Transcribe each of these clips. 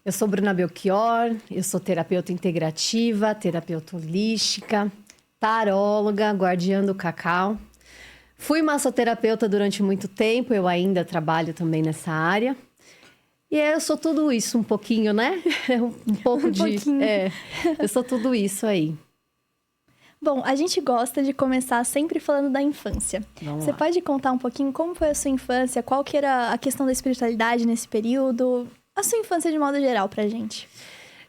Eu sou Bruna Belchior, eu sou terapeuta integrativa, terapeuta holística, taróloga, guardiã do cacau. Fui massoterapeuta durante muito tempo, eu ainda trabalho também nessa área. E eu sou tudo isso um pouquinho, né? Um pouco de... pouquinho. Eu sou tudo isso aí. Bom, a gente gosta de começar sempre falando da infância. Você pode contar um pouquinho como foi a sua infância? Qual que era a questão da espiritualidade nesse período? A sua infância de modo geral pra gente.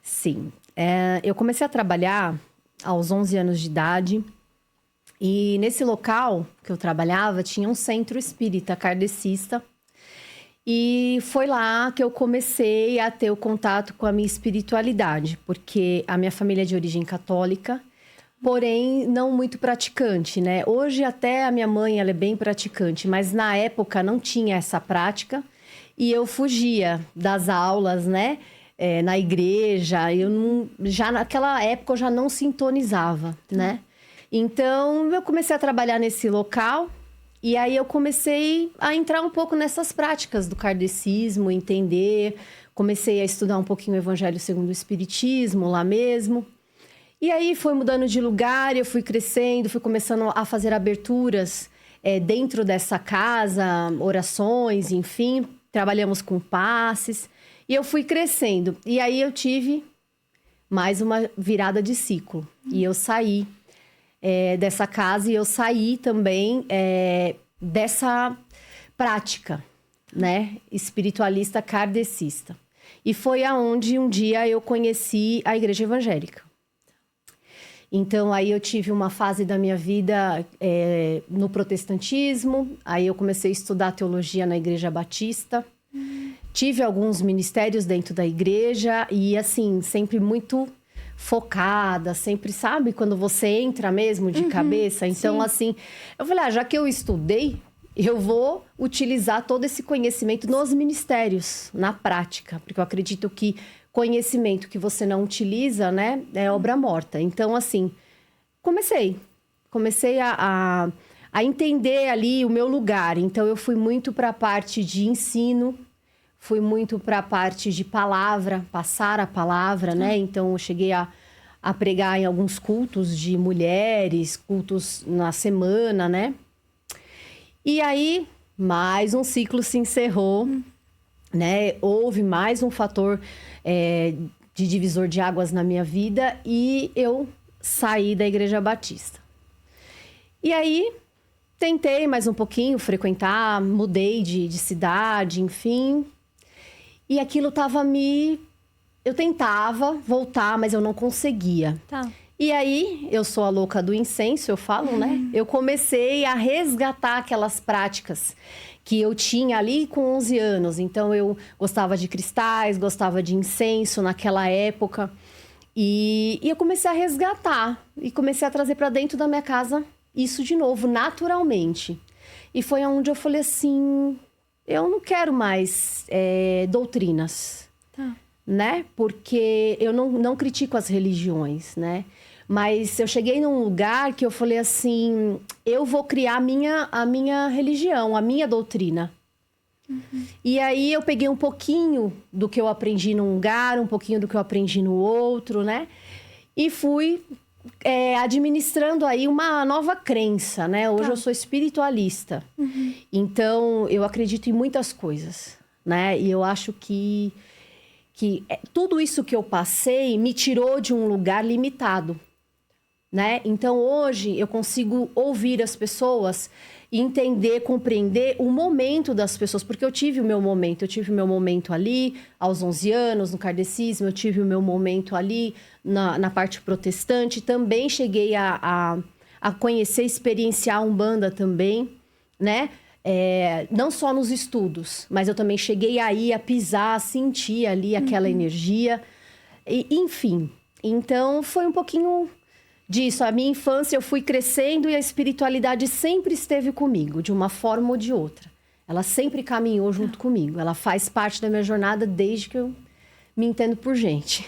Sim. Eu comecei a trabalhar aos 11 anos de idade. E nesse local que eu trabalhava, tinha um centro espírita kardecista. E foi lá que eu comecei a ter o contato com a minha espiritualidade. Porque a minha família é de origem católica, porém não muito praticante, né? Hoje até a minha mãe, ela é bem praticante, mas na época não tinha essa prática. E eu fugia das aulas, né? Na igreja, já naquela época eu já não sintonizava, né? Então, eu comecei a trabalhar nesse local e aí eu comecei a entrar um pouco nessas práticas do kardecismo, entender. Comecei a estudar um pouquinho o Evangelho segundo o Espiritismo lá mesmo. E aí foi mudando de lugar, eu fui crescendo, fui começando a fazer aberturas dentro dessa casa, orações, enfim. Trabalhamos com passes e eu fui crescendo. E aí eu tive mais uma virada de ciclo. E eu saí dessa casa e eu saí também dessa prática, né? Espiritualista kardecista. E foi aonde um dia eu conheci a Igreja Evangélica. Então, aí eu tive uma fase da minha vida no protestantismo. Aí eu comecei a estudar teologia na Igreja Batista. Tive alguns ministérios dentro da igreja e, assim, sempre muito focada. Sempre, sabe, quando você entra mesmo de cabeça. Então, sim. assim, eu falei, já que eu estudei, eu vou utilizar todo esse conhecimento nos ministérios, na prática. Porque eu acredito que conhecimento que você não utiliza, né, é obra morta. Então, assim, comecei a entender ali o meu lugar. Então, eu fui muito para a parte de ensino, fui muito para a parte de palavra, passar a palavra, né? Então, eu cheguei a pregar em alguns cultos de mulheres, cultos na semana, né? E aí, mais um ciclo se encerrou, né? Houve mais um fator de divisor de águas na minha vida e eu saí da Igreja Batista. E aí, tentei mais um pouquinho frequentar, mudei de cidade, enfim. E aquilo tava eu tentava voltar, mas eu não conseguia. Tá. E aí, eu sou a louca do incenso, eu falo, né? Eu comecei a resgatar aquelas práticas que eu tinha ali com 11 anos. Então, eu gostava de cristais, gostava de incenso naquela época. E eu comecei a resgatar e comecei a trazer para dentro da minha casa isso de novo, naturalmente. E foi onde eu falei assim, eu não quero mais doutrinas, né? Porque eu não critico as religiões, né? Mas eu cheguei num lugar que eu falei assim, eu vou criar a minha religião, a minha doutrina. E aí eu peguei um pouquinho do que eu aprendi num lugar, um pouquinho do que eu aprendi no outro, né? E fui administrando aí uma nova crença, né? Hoje eu sou espiritualista. Então, eu acredito em muitas coisas, né? E eu acho que tudo isso que eu passei me tirou de um lugar limitado, né? Então, hoje, eu consigo ouvir as pessoas e entender, compreender o momento das pessoas. Porque eu tive o meu momento. Eu tive o meu momento ali, aos 11 anos, no kardecismo. Eu tive o meu momento ali, na parte protestante. Também cheguei a conhecer, experienciar a Umbanda também, né? Não só nos estudos, mas eu também cheguei aí a pisar, a sentir ali aquela energia. Enfim, então foi um pouquinho disso. A minha infância eu fui crescendo e a espiritualidade sempre esteve comigo, de uma forma ou de outra. Ela sempre caminhou junto comigo. Ela faz parte da minha jornada desde que eu me entendo por gente.